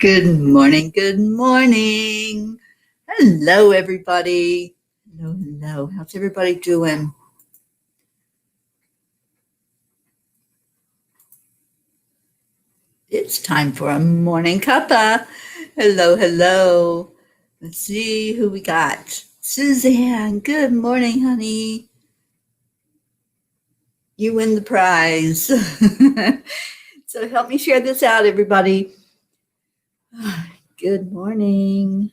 Good morning. Good morning. Hello, everybody. Hello, hello. How's everybody doing? It's time for a morning cuppa. Hello, hello. Let's see who we got. Suzanne, good morning, honey. You win the prize. So help me share this out, everybody. Good morning.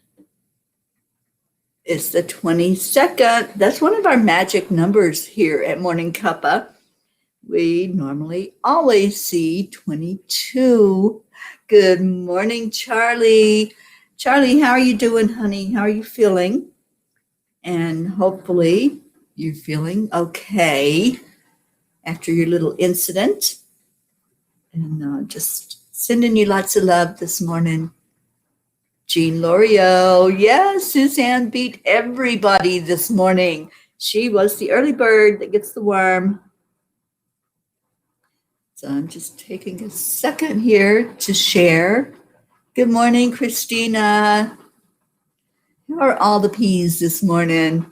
It's the 22nd. That's one of our magic numbers here at Morning Cuppa. We normally always see 22. Good morning, Charlie. Charlie, how are you doing, honey? How are you feeling? And hopefully you're feeling okay after your little incident. And just sending you lots of love this morning. Jean Lorio. Yes, Suzanne beat everybody this morning. She was the early bird that gets the worm. So I'm just taking a second here to share. Good morning, Christina. How are all the peas this morning?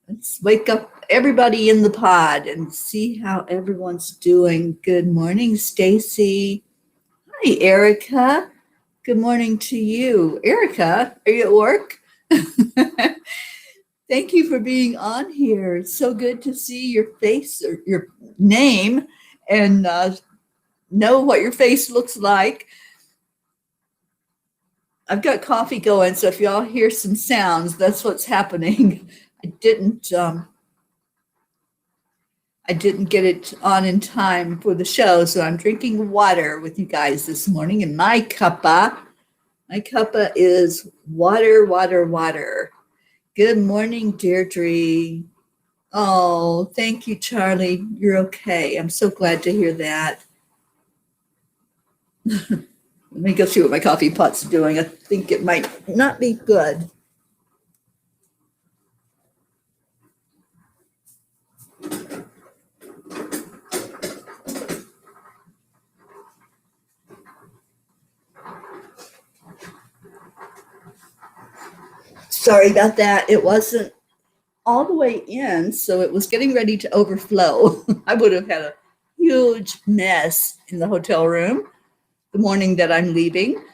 Let's wake up everybody in the pod and see how everyone's doing. Good morning, Stacy. Hi, Erica. Good morning to you. Erica, are you at work? Thank you for being on here. It's so good to see your face or your name and know what your face looks like. I've got coffee going, so if y'all hear some sounds, that's what's happening. I didn't get it on in time for the show, so I'm drinking water with you guys this morning. And my cuppa is water, water, water. Good morning, Deirdre. Oh, thank you, Charlie. You're okay. I'm so glad to hear that. Let me go see what my coffee pot's doing. I think it might not be good. Sorry about that. It wasn't all the way in, so it was getting ready to overflow. I would have had a huge mess in the hotel room the morning that I'm leaving.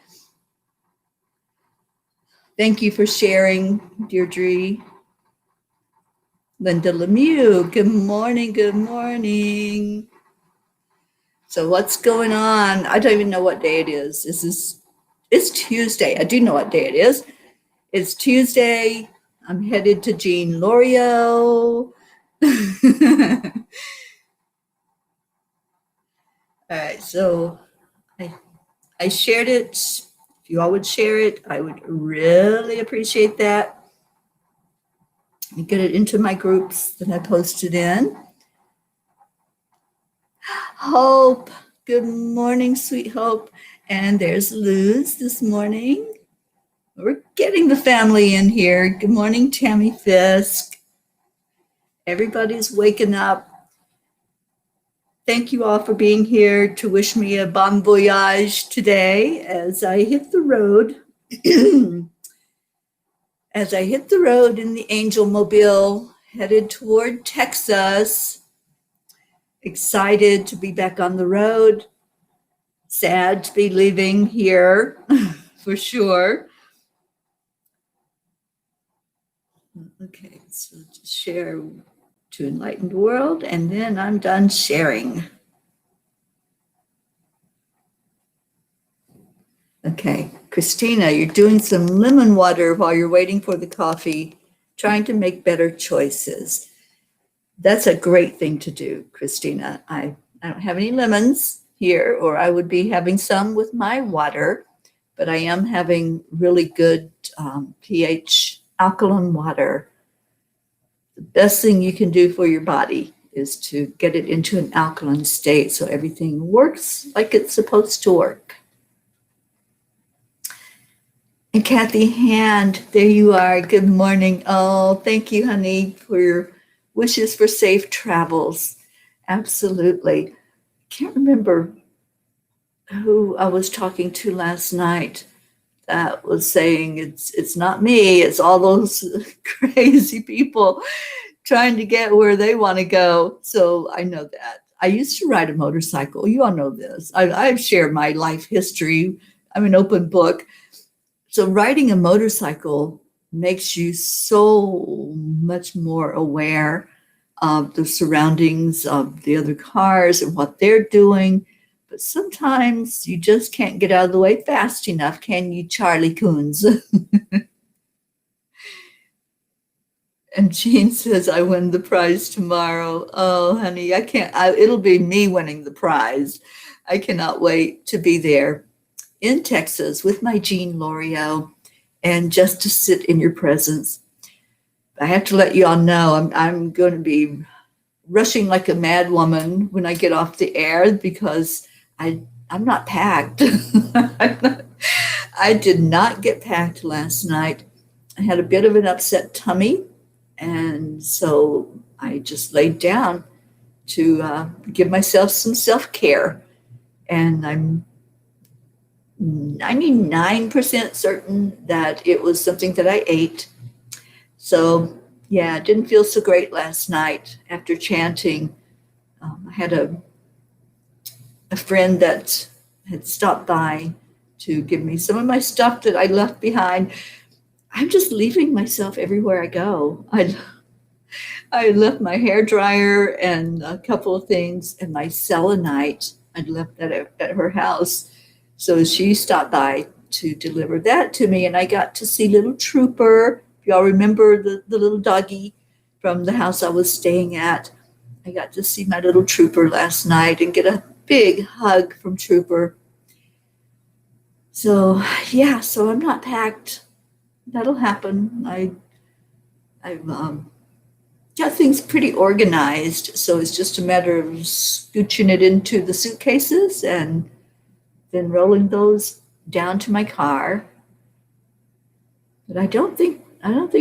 Thank you for sharing, Deirdre. Linda Lemieux, good morning, good morning. So what's going on? I don't even know what day it is. It's Tuesday. I do know what day it is. It's Tuesday. I'm headed to Jean Lorio. All right, so I shared it. If you all would share it, I would really appreciate that. I get it into my groups that I posted in. Hope, good morning, sweet Hope. And there's Luz this morning. We're getting the family in here. Good morning, Tammy Fisk. Everybody's waking up. Thank you all for being here to wish me a bon voyage today as I hit the road. As I hit the road in the Angel Mobile, headed toward Texas. Excited to be back on the road. Sad to be leaving here, for sure. Okay, so just share to Enlightened World, and then I'm done sharing. Okay, Christina, you're doing some lemon water while you're waiting for the coffee, trying to make better choices. That's a great thing to do, Christina. I don't have any lemons here, or I would be having some with my water, but I am having really good pH alkaline water. The best thing you can do for your body is to get it into an alkaline state so everything works like it's supposed to work. And Kathy Hand, there you are. Good morning. Oh, thank you, honey, for your wishes for safe travels. Absolutely. Can't remember who I was talking to last night. that was saying it's not me, it's all those crazy people trying to get where they want to go. So I know that. I used to ride a motorcycle. You all know this. I've shared my life history. I'm an open book. So riding a motorcycle makes you so much more aware of the surroundings of the other cars and what they're doing. But sometimes you just can't get out of the way fast enough, can you, Charlie Coons? And Jean says, I win the prize tomorrow. Oh, honey, I can't. It'll be me winning the prize. I cannot wait to be there in Texas with my Jean Lorio and just to sit in your presence. I have to let you all know I'm going to be rushing like a mad woman when I get off the air because I'm not packed. I did not get packed last night. I had a bit of an upset tummy, and so I just laid down to give myself some self-care. And I'm 99% certain that it was something that I ate. So, yeah, it didn't feel so great last night after chanting. I had a friend that had stopped by to give me some of my stuff that I left behind. I'm just leaving myself everywhere I go. I left my hair dryer and a couple of things and my selenite. I left that at her house. So she stopped by to deliver that to me, and I got to see little Trooper. If y'all remember the little doggy from the house I was staying at, I got to see my little Trooper last night and get a big hug from Trooper. So, yeah, so I'm not packed. That'll happen. I've got things pretty organized, so it's just a matter of scooching it into the suitcases and then rolling those down to my car. But I don't think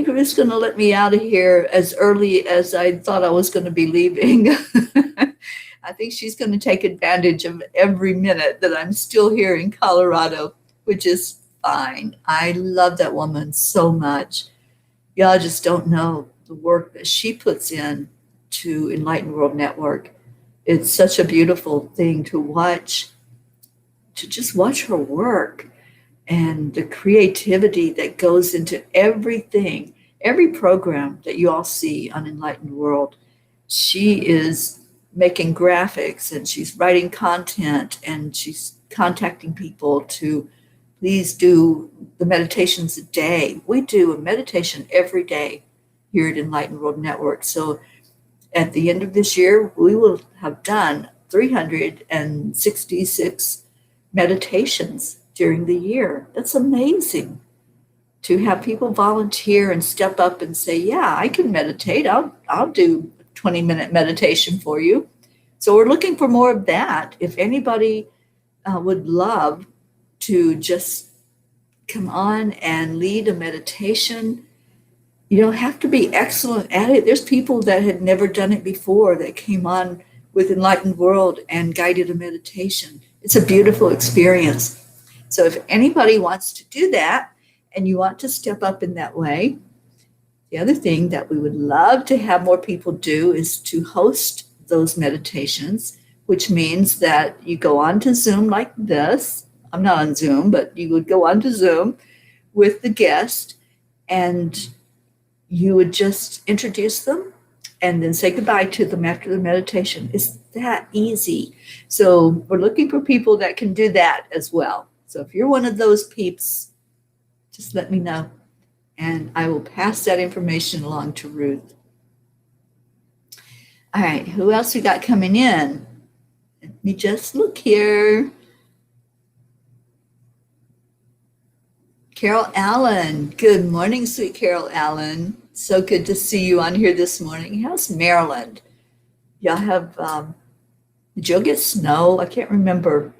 Ruth's going to let me out of here as early as I thought I was going to be leaving. I think she's going to take advantage of every minute that I'm still here in Colorado, which is fine. I love that woman so much. Y'all just don't know the work that she puts in to Enlightened World Network. It's such a beautiful thing to watch, to just watch her work and the creativity that goes into everything, every program that you all see on Enlightened World. She is making graphics and she's writing content and she's contacting people to please do the meditations a day. We do a meditation every day here at Enlightened World Network. So at the end of this year, we will have done 366 meditations during the year. That's amazing to have people volunteer and step up and say, yeah, I can meditate. I'll do a 20-minute meditation for you. So we're looking for more of that. If anybody would love to just come on and lead a meditation, you don't have to be excellent at it. There's people that had never done it before that came on with Enlightened World and guided a meditation. It's a beautiful experience. So if anybody wants to do that and you want to step up in that way, the other thing that we would love to have more people do is to host those meditations, which means that you go on to Zoom like this. I'm not on Zoom, but you would go on to Zoom with the guest and you would just introduce them and then say goodbye to them after the meditation. It's that easy. So we're looking for people that can do that as well. So if you're one of those peeps, just let me know and I will pass that information along to Ruth. All right, who else we got coming in? Let me just look here. Carol Allen. Good morning, sweet Carol Allen. So good to see you on here this morning. How's Maryland? Y'all have, did y'all get snow? I can't remember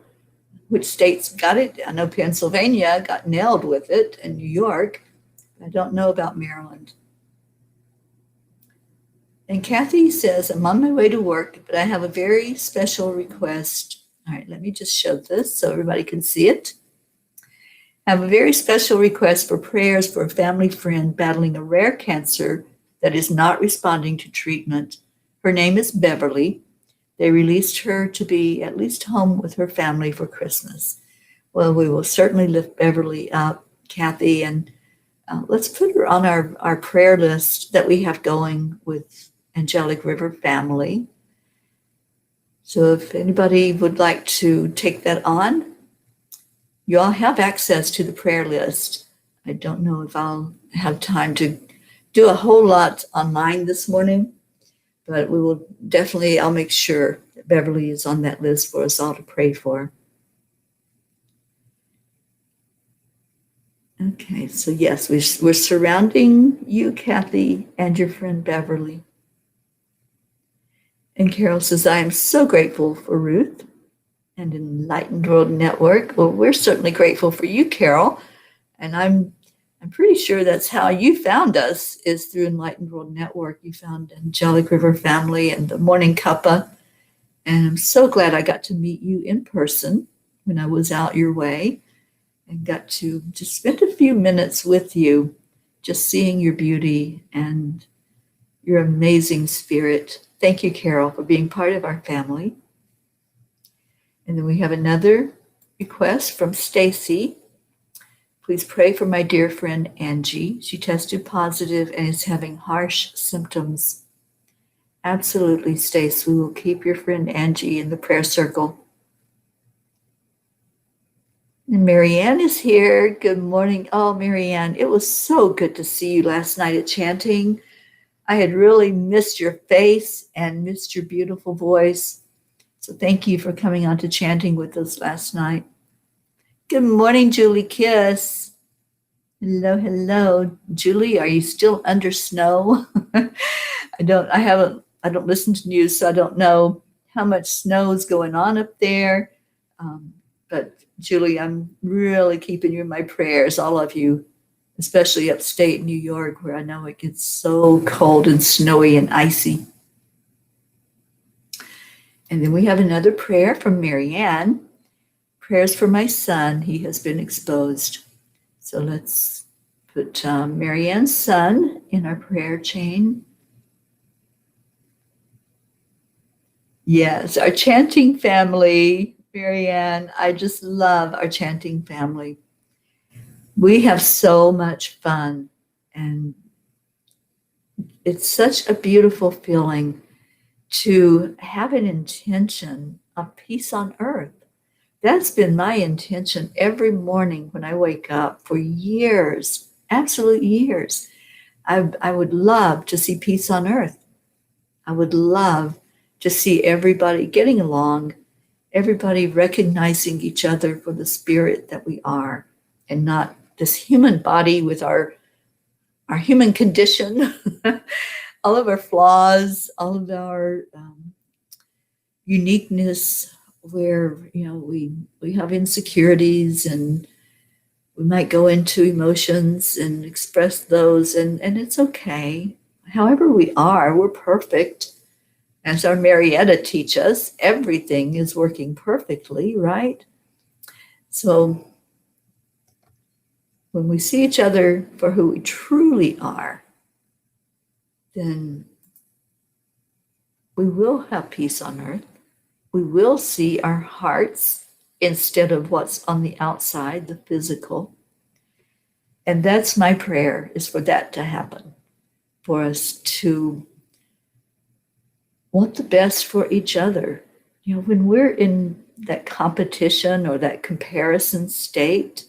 which states got it. I know Pennsylvania got nailed with it and New York. I don't know about Maryland. And Kathy says, I'm on my way to work, but I have a very special request. All right, let me just show this so everybody can see it. Have a very special request for prayers for a family friend battling a rare cancer that is not responding to treatment. Her name is Beverly. They released her to be at least home with her family for Christmas. Well, we will certainly lift Beverly up, Kathy, and let's put her on our prayer list that we have going with Angelic River Family. So if anybody would like to take that on, you all have access to the prayer list. I don't know if I'll have time to do a whole lot online this morning, but we will definitely, I'll make sure that Beverly is on that list for us all to pray for. Okay, so yes, we're surrounding you, Kathy, and your friend Beverly. And Carol says, I am so grateful for Ruth and Enlightened World Network. Well, we're certainly grateful for you, Carol. And I'm pretty sure that's how you found us, is through Enlightened World Network. You found Angelic River Family and the Morning Cuppa. And I'm so glad I got to meet you in person when I was out your way and got to just spend a few minutes with you, just seeing your beauty and your amazing spirit. Thank you, Carol, for being part of our family. And then we have another request from Stacy. Please pray for my dear friend Angie. She tested positive and is having harsh symptoms. Absolutely, Stace. We will keep your friend Angie in the prayer circle. And Marianne is here. Good morning. Oh, Marianne, it was so good to see you last night at chanting. I had really missed your face and missed your beautiful voice. So thank you for coming on to chanting with us last night. Good morning, Julie Kiss. Hello, hello. Julie, are you still under snow? I don't listen to news, so I don't know how much snow is going on up there. But Julie, I'm really keeping you in my prayers, all of you, especially upstate New York, where I know it gets so cold and snowy and icy. And then we have another prayer from Marianne. Prayers for my son. He has been exposed. So let's put Marianne's son in our prayer chain. Yes, our chanting family, Marianne. I just love our chanting family. We have so much fun, and it's such a beautiful feeling to have an intention of peace on earth. That's been my intention every morning when I wake up for years, absolute years. I would love to see peace on earth. I would love to see everybody getting along, everybody recognizing each other for the spirit that we are, and not this human body with our human condition, all of our flaws, all of our uniqueness, where we have insecurities and we might go into emotions and express those, and it's okay. However we are, we're perfect. As our Marietta teaches us, everything is working perfectly, right? So when we see each other for who we truly are, then we will have peace on earth. We will see our hearts instead of what's on the outside, the physical. And that's my prayer, is for that to happen, for us to want the best for each other. When we're in that competition or that comparison state,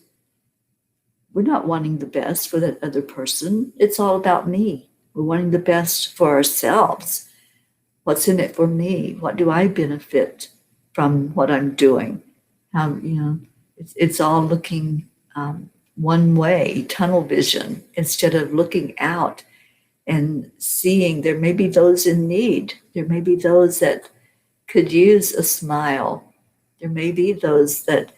we're not wanting the best for that other person. It's all about me. We're wanting the best for ourselves. What's in it for me? What do I benefit from what I'm doing? It's all looking one way, tunnel vision, instead of looking out and seeing there may be those in need. There may be those that could use a smile. There may be those that,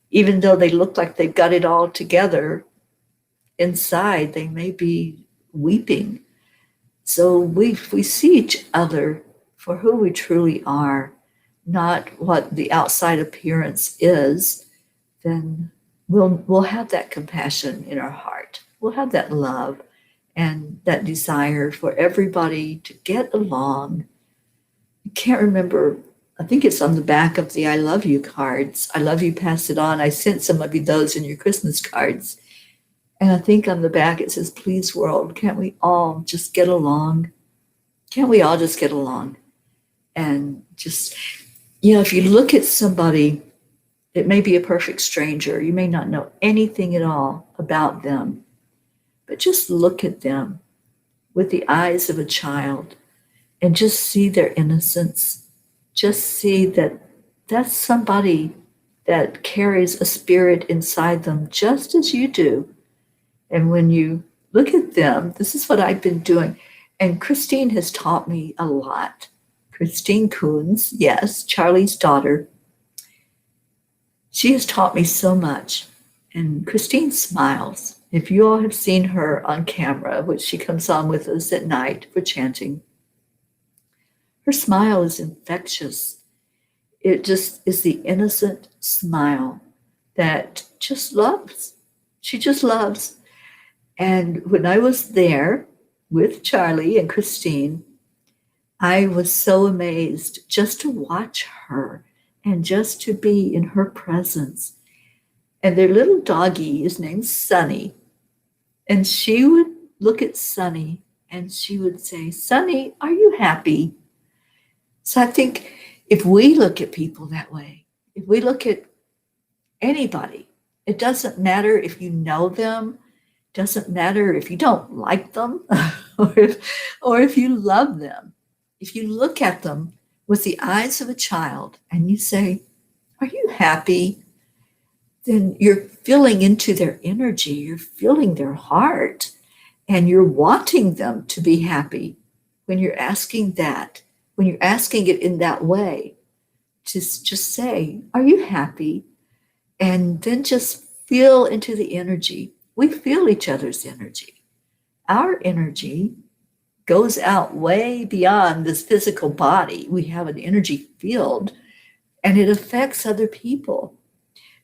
even though they look like they've got it all together, inside they may be weeping. So if we see each other for who we truly are, not what the outside appearance is, then we'll have that compassion in our heart. We'll have that love and that desire for everybody to get along. I can't remember. I think it's on the back of the I love you cards. I love you, pass it on. I sent some of you those in your Christmas cards. And I think on the back it says, please, world, can't we all just get along? Can't we all just get along? And just, if you look at somebody, it may be a perfect stranger. You may not know anything at all about them, but just look at them with the eyes of a child and just see their innocence. Just see that that's somebody that carries a spirit inside them just as you do. And when you look at them, this is what I've been doing. And Christine has taught me a lot. Christine Coons, yes, Charlie's daughter. She has taught me so much. And Christine smiles. If you all have seen her on camera, which she comes on with us at night for chanting, her smile is infectious. It just is the innocent smile that just loves. She just loves. And when I was there with Charlie and Christine, I was so amazed just to watch her and just to be in her presence. And their little doggie is named Sunny. And she would look at Sunny and she would say, Sunny, are you happy? So I think if we look at people that way, if we look at anybody, it doesn't matter if you know them, doesn't matter if you don't like them or if you love them. If you look at them with the eyes of a child and you say, are you happy? Then you're feeling into their energy, you're feeling their heart, and you're wanting them to be happy. When you're asking that, when you're asking it in that way, just say, are you happy? And then just feel into the energy. We feel each other's energy. Our energy goes out way beyond this physical body. We have an energy field and it affects other people.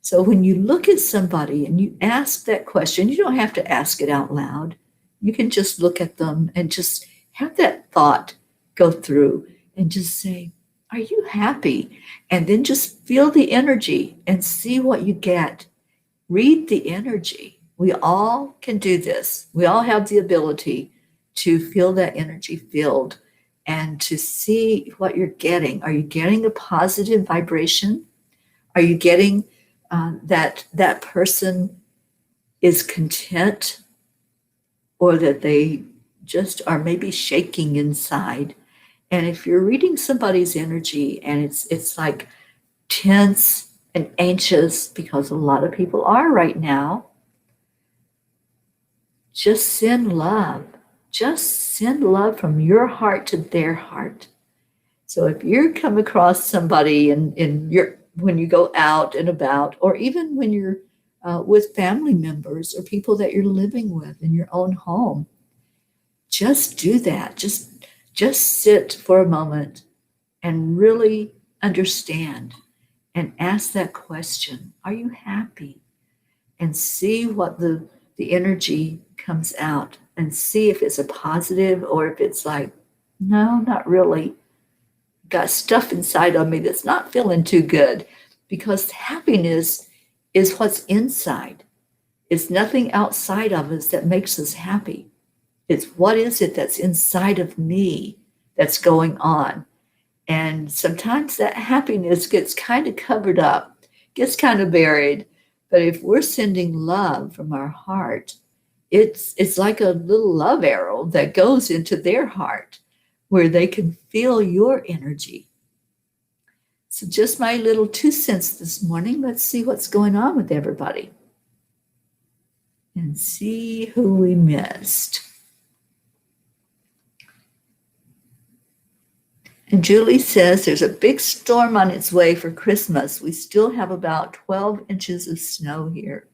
So when you look at somebody and you ask that question, you don't have to ask it out loud. You can just look at them and just have that thought go through and just say, are you happy? And then just feel the energy and see what you get. Read the energy. We all can do this. We all have the ability to feel that energy field and to see what you're getting. Are you getting a positive vibration? Are you getting that person is content, or that they just are maybe shaking inside? And if you're reading somebody's energy and it's like tense and anxious, because a lot of people are right now, just send love. Just send love from your heart to their heart. So if you come across somebody when you go out and about, or even when you're with family members or people that you're living with in your own home, just do that. Just sit for a moment and really understand and ask that question, are you happy? And see what the energy comes out, and see if it's a positive or if it's like, no, not really. Got stuff inside of me that's not feeling too good, because happiness is what's inside. It's nothing outside of us that makes us happy. It's what is it that's inside of me that's going on. And sometimes that happiness gets kind of covered up, gets kind of buried. But if we're sending love from our heart, it's like a little love arrow that goes into their heart where they can feel your energy. So just my little 2 cents this morning. Let's see what's going on with everybody and see who we missed. And Julie says there's a big storm on its way for Christmas. We still have about 12 inches of snow here.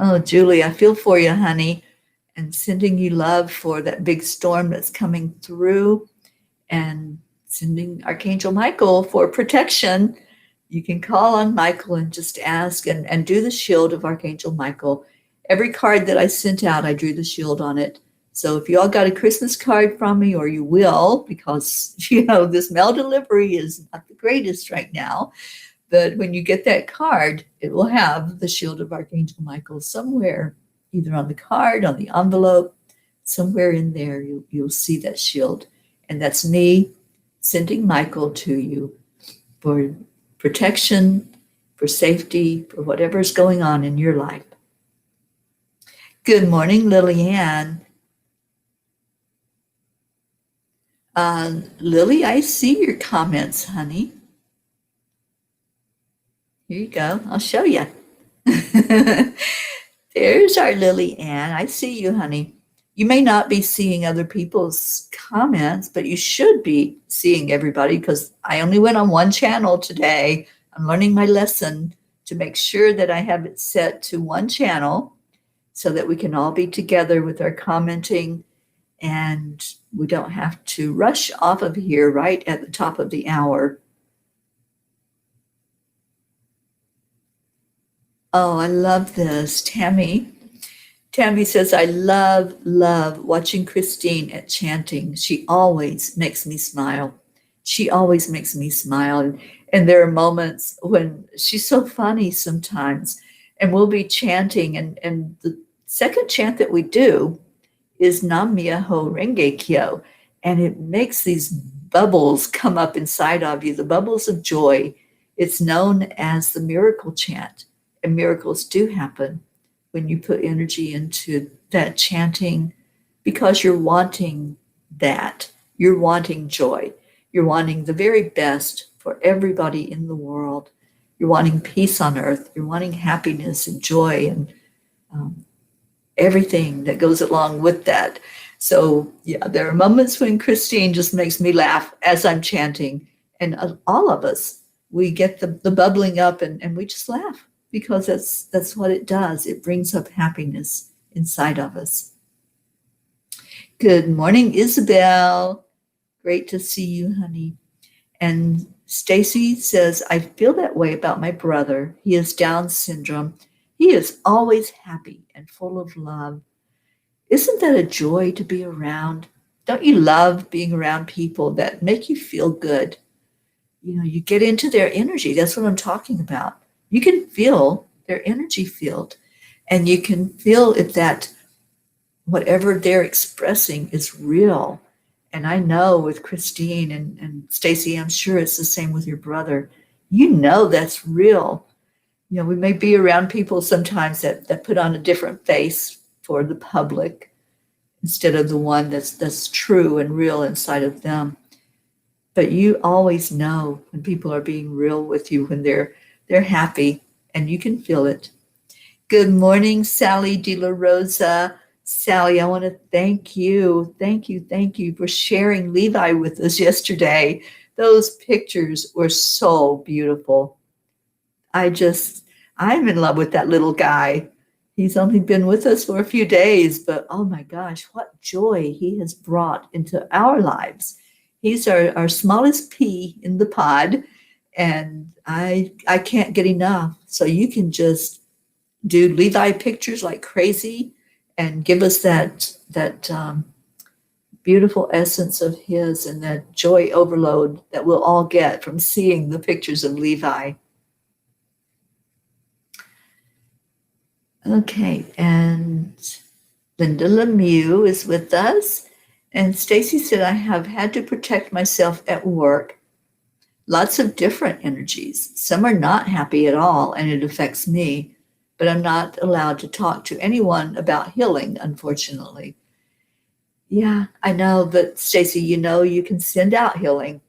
Oh, Julie, I feel for you, honey, and sending you love for that big storm that's coming through, and sending Archangel Michael for protection You can call on Michael and just ask and do the shield of Archangel Michael. Every card that I sent out, I drew the shield on it. So if you all got a Christmas card from me, or you will, because, this mail delivery is not the greatest right now, but when you get that card, it will have the shield of Archangel Michael somewhere, either on the card, on the envelope, somewhere in there, you'll see that shield. And that's me sending Michael to you for protection, for safety, for whatever's going on in your life. Good morning, Lillian. Lily, I see your comments, honey. Here you go. I'll show you. There's our Lily Ann. I see you, honey. You may not be seeing other people's comments, but you should be seeing everybody, because I only went on one channel today. I'm learning my lesson to make sure that I have it set to one channel so that we can all be together with our commenting, and we don't have to rush off of here right at the top of the hour. Oh, I love this. Tammy says, I love watching Christine at chanting. She always makes me smile. And there are moments when she's so funny sometimes, and we'll be chanting. And the second chant that we do is Nam Myoho Renge Kyo. And it makes these bubbles come up inside of you, the bubbles of joy. It's known as the miracle chant. And miracles do happen when you put energy into that chanting, because you're wanting that. You're wanting joy. You're wanting the very best for everybody in the world. You're wanting peace on earth. You're wanting happiness and joy and everything that goes along with that. So, yeah, there are moments when Christine just makes me laugh as I'm chanting. And all of us, we get the bubbling up and we just laugh, because that's what it does. It brings up happiness inside of us. Good morning, Isabel. Great to see you, honey. And Stacy says, I feel that way about my brother. He has Down syndrome. He is always happy and full of love. Isn't that a joy to be around? Don't you love being around people that make you feel good? You get into their energy. That's what I'm talking about. You can feel their energy field, and you can feel if that whatever they're expressing is real. And I know with Christine and Stacy, I'm sure it's the same with your brother. That's real. We may be around people sometimes that put on a different face for the public instead of the one that's true and real inside of them. But you always know when people are being real with you, when they're happy, and you can feel it. Good morning, Sally De La Rosa. Sally, I want to thank you. Thank you for sharing Levi with us yesterday. Those pictures were so beautiful. I'm in love with that little guy. He's only been with us for a few days, but oh my gosh, what joy he has brought into our lives. He's our smallest pea in the pod, and I can't get enough. So you can just do Levi pictures like crazy and give us that beautiful essence of his and that joy overload that we'll all get from seeing the pictures of Levi. Okay, and Linda Lemieux is with us. And Stacy said, I have had to protect myself at work. Lots of different energies. Some are not happy at all, and it affects me. But I'm not allowed to talk to anyone about healing, unfortunately. Yeah, I know, but Stacy, you can send out healing.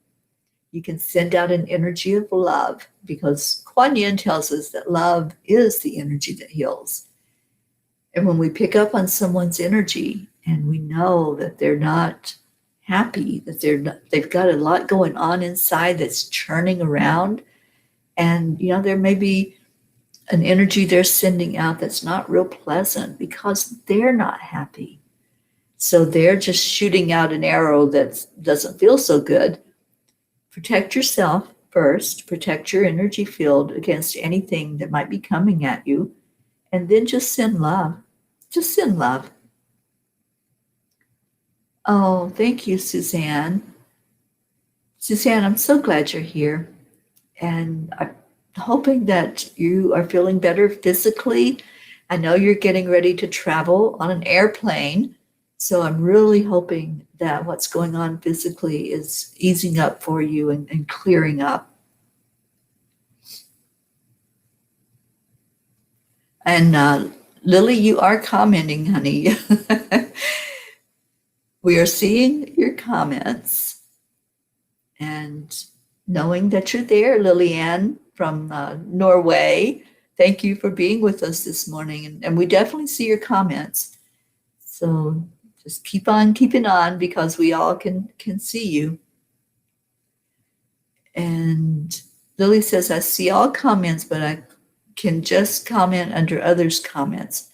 You can send out an energy of love, because Kuan Yin tells us that love is the energy that heals. And when we pick up on someone's energy and we know that they're not happy, that they've got a lot going on inside that's churning around, and there may be an energy they're sending out that's not real pleasant because they're not happy. So they're just shooting out an arrow that doesn't feel so good. Protect yourself. first, protect your energy field against anything that might be coming at you, and then just send love. Just send love. Oh, thank you, Suzanne. Suzanne, I'm so glad you're here. And I'm hoping that you are feeling better physically. I know you're getting ready to travel on an airplane. So I'm really hoping that what's going on physically is easing up for you and clearing up. And Lily, you are commenting, honey. We are seeing your comments and knowing that you're there, Lillian from Norway. Thank you for being with us this morning. And we definitely see your comments. So just keep on keeping on because we all can see you. And Lily says, I see all comments, but I can just comment under others' comments.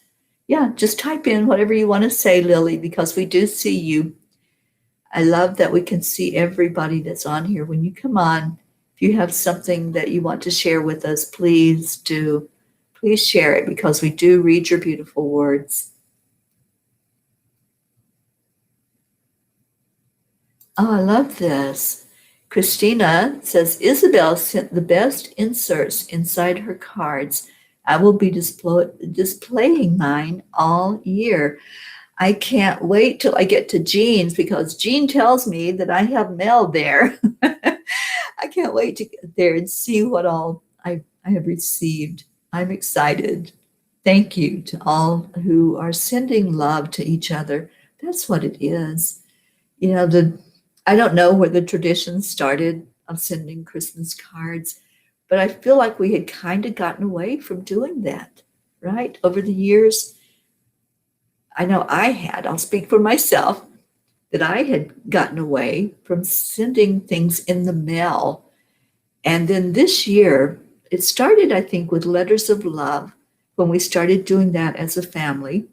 Yeah, just type in whatever you want to say, Lily, because we do see you. I love that we can see everybody that's on here. When you come on, if you have something that you want to share with us, please do. Please share it because we do read your beautiful words. Oh, I love this. Christina says, Isabel sent the best inserts inside her cards. I will be displaying mine all year. I can't wait till I get to Jean's because Jean tells me that I have mail there. I can't wait to get there and see what all I have received. I'm excited. Thank you to all who are sending love to each other. That's what it is. You know, I don't know where the tradition started of sending Christmas cards, but I feel like we had kind of gotten away from doing that, right? Over the years, I know I had, I'll speak for myself, that I had gotten away from sending things in the mail. And then this year, it started, I think, with letters of love when we started doing that as a family.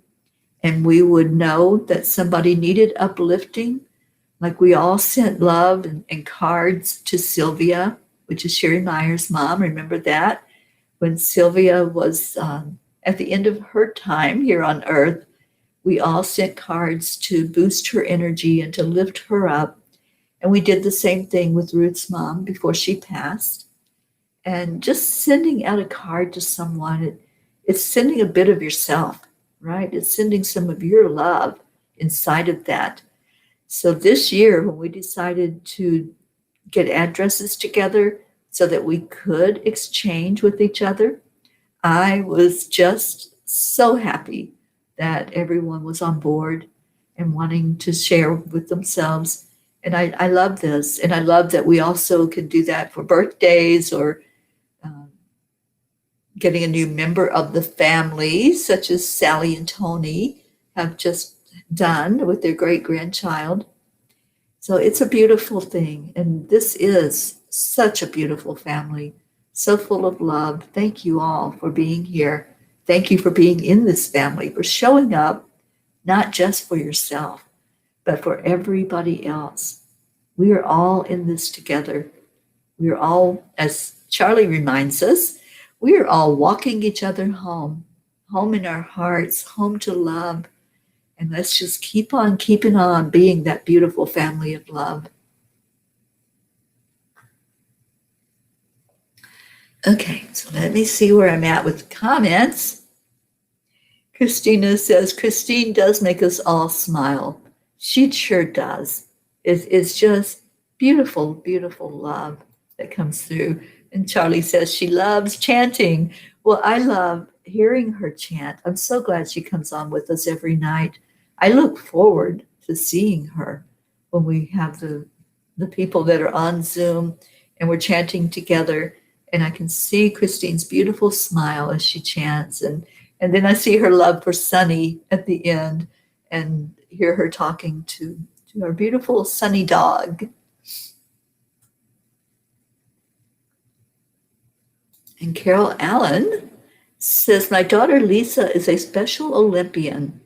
And we would know that somebody needed uplifting. Like we all sent love and cards to Sylvia, which is Sherry Meyer's mom. Remember that? When Sylvia was at the end of her time here on earth, we all sent cards to boost her energy and to lift her up. And we did the same thing with Ruth's mom before she passed. And just sending out a card to someone, it's sending a bit of yourself, right? It's sending some of your love inside of that. So this year, when we decided to get addresses together so that we could exchange with each other, I was just so happy that everyone was on board and wanting to share with themselves. And I love this. And I love that we also can do that for birthdays or getting a new member of the family, such as Sally and Tony have just done with their great-grandchild. So it's a beautiful thing. And this is such a beautiful family, so full of love. Thank you all for being here. Thank you for being in this family, for showing up, not just for yourself, but for everybody else. We are all in this together. We are all, as Charlie reminds us, we are all walking each other home, home in our hearts, home to love. And let's just keep on keeping on being that beautiful family of love. Okay, so let me see where I'm at with the comments. Christina says, Christine does make us all smile. She sure does. It's just beautiful, beautiful love that comes through. And Charlie says she loves chanting. Well, I love hearing her chant. I'm so glad she comes on with us every night. I look forward to seeing her when we have the people that are on Zoom and we're chanting together. And I can see Christine's beautiful smile as she chants. And then I see her love for Sunny at the end and hear her talking to our beautiful Sunny dog. And Carol Allen says, my daughter Lisa is a special Olympian.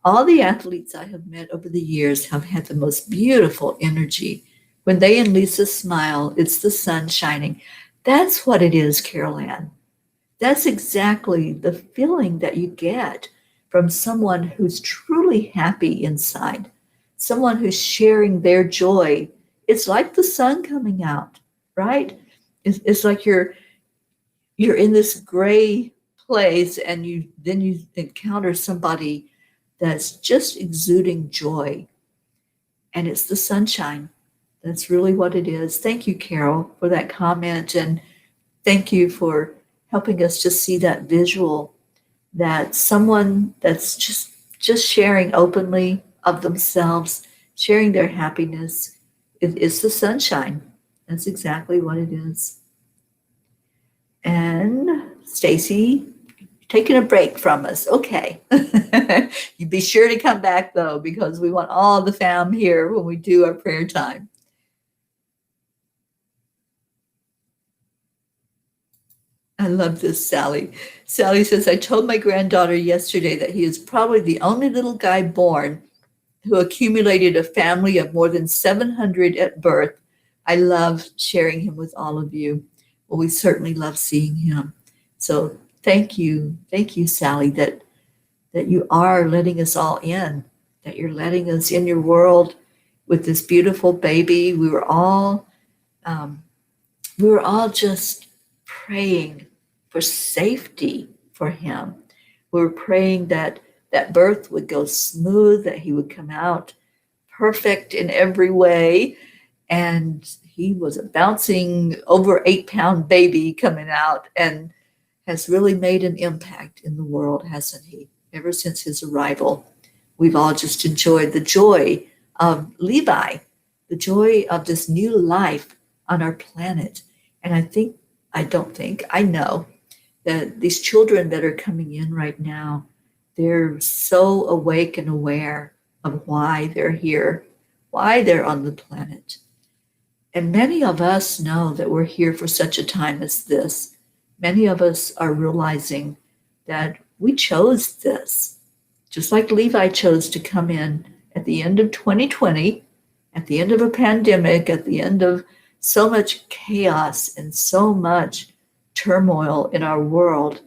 All the athletes I have met over the years have had the most beautiful energy. When they and Lisa smile, it's the sun shining. That's what it is, Carol Ann. That's exactly the feeling that you get from someone who's truly happy inside, someone who's sharing their joy. It's like the sun coming out, right? It's like you're in this gray place and you encounter somebody that's just exuding joy, and it's the sunshine. That's really what it is. Thank you, Carol, for that comment, and thank you for helping us to see that visual, that someone that's just sharing openly of themselves, sharing their happiness. It's the sunshine. That's exactly what it is. And Stacy, taking a break from us. Okay. You be sure to come back though, because we want all the fam here when we do our prayer time. I love this, Sally. Sally says, I told my granddaughter yesterday that he is probably the only little guy born who accumulated a family of more than 700 at birth. I love sharing him with all of you. Well, we certainly love seeing him. So thank you, Sally, that you are letting us all in, that you're letting us in your world with this beautiful baby. We were all just praying for safety for him. We were praying that that birth would go smooth, that he would come out perfect in every way. And he was a bouncing over 8-pound baby coming out and has really made an impact in the world, hasn't he? Ever since his arrival, we've all just enjoyed the joy of Levi, the joy of this new life on our planet. And I know that these children that are coming in right now, they're so awake and aware of why they're here, why they're on the planet. And many of us know that we're here for such a time as this. Many of us are realizing that we chose this, just like Levi chose to come in at the end of 2020, at the end of a pandemic, at the end of so much chaos and so much turmoil in our world.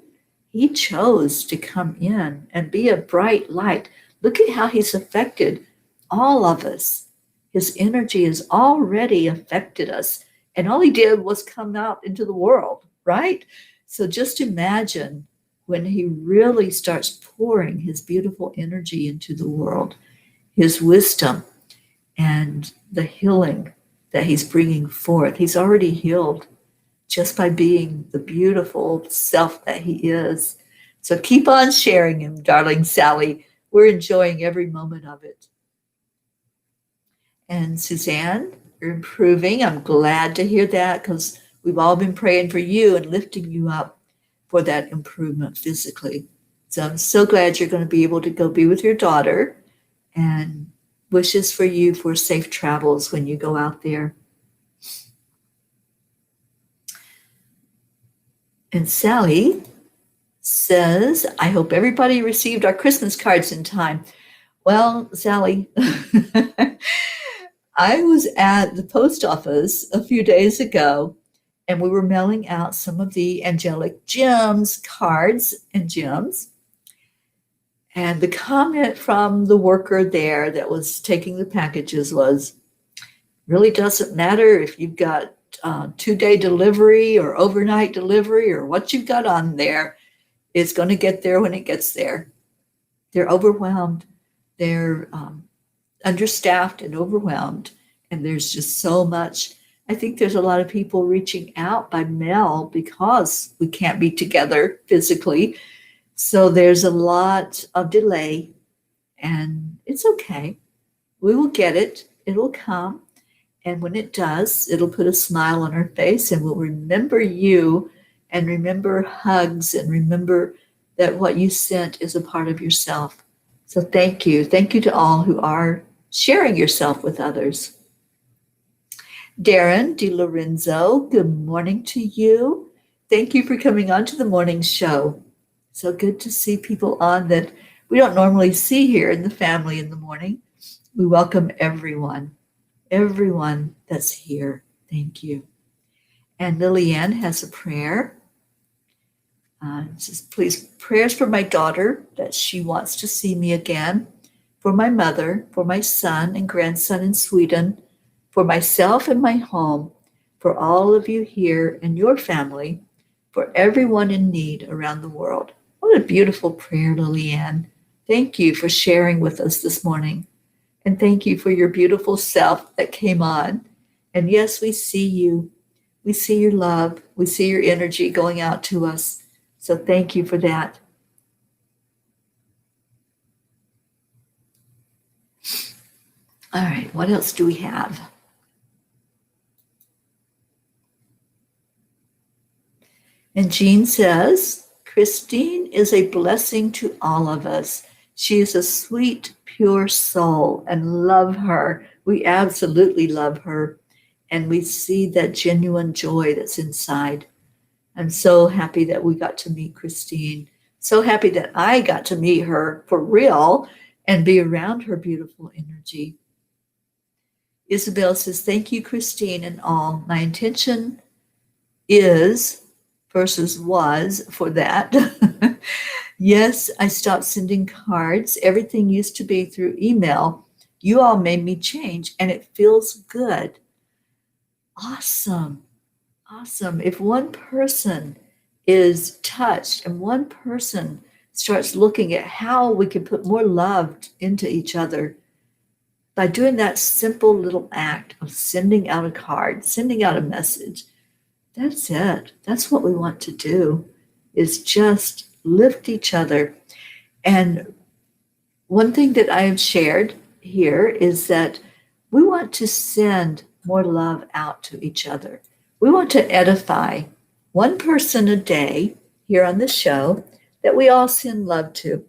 He chose to come in and be a bright light. Look at how he's affected all of us. His energy has already affected us. And all he did was come out into the world, right? So just imagine when he really starts pouring his beautiful energy into the world, his wisdom and the healing that he's bringing forth. He's already healed just by being the beautiful self that he is. So keep on sharing him, darling Sally. We're enjoying every moment of it. And Suzanne, you're improving. I'm glad to hear that, because we've all been praying for you and lifting you up for that improvement physically. So I'm so glad you're going to be able to go be with your daughter, and wishes for you for safe travels when you go out there. And Sally says, I hope everybody received our Christmas cards in time. Well, Sally, I was at the post office a few days ago, and we were mailing out some of the angelic gems cards and gems. And the comment from the worker there that was taking the packages was, really doesn't matter if you've got 2-day delivery or overnight delivery or what you've got on there. It's going to get there when it gets there. They're overwhelmed. They're understaffed and overwhelmed. And there's just so much. I think there's a lot of people reaching out by mail because we can't be together physically. So there's a lot of delay, and it's okay. We will get it. It will come. And when it does, it'll put a smile on our face, and we'll remember you and remember hugs and remember that what you sent is a part of yourself. So thank you. Thank you to all who are sharing yourself with others. Darren DiLorenzo, good morning to you. Thank you for coming on to the morning show. So good to see people on that we don't normally see here in the family in the morning. We welcome everyone. everyone that's here. Thank you. And Lillian has a prayer. It says, please, prayers for my daughter that she wants to see me again, for my mother, for my son and grandson in Sweden, for myself and my home, for all of you here and your family, for everyone in need around the world. What a beautiful prayer, Lillian. Thank you for sharing with us this morning. And thank you for your beautiful self that came on. And yes, we see you. We see your love. We see your energy going out to us. So thank you for that. All right, what else do we have? And Jean says, Christine is a blessing to all of us. She is a sweet, pure soul and love her. We absolutely love her. And we see that genuine joy that's inside. I'm so happy that we got to meet Christine. So happy that I got to meet her for real and be around her beautiful energy. Isabel says, thank you, Christine, and all. My intention is versus was for that. Yes, I stopped sending cards. Everything used to be through email. You all made me change, and it feels good. Awesome. Awesome. If one person is touched and one person starts looking at how we can put more love into each other by doing that simple little act of sending out a card, sending out a message, that's it. That's what we want to do, is just lift each other. And one thing that I have shared here is that we want to send more love out to each other. We want to edify one person a day here on the show that we all send love to.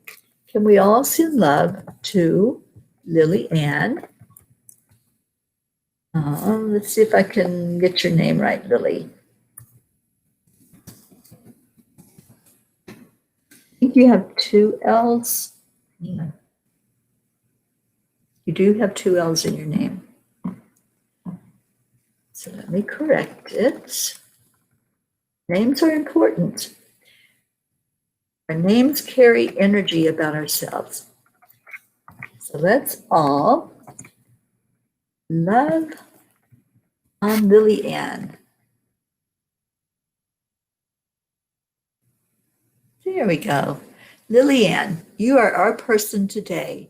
Can we all send love to Lily Ann? Let's see if I can get your name right, Lily. I think you have 2 L's. Yeah. You do have 2 L's in your name. So let me correct it. Names are important. Our names carry energy about ourselves. So let's all love on Lily Ann. There we go. Lily Ann, you are our person today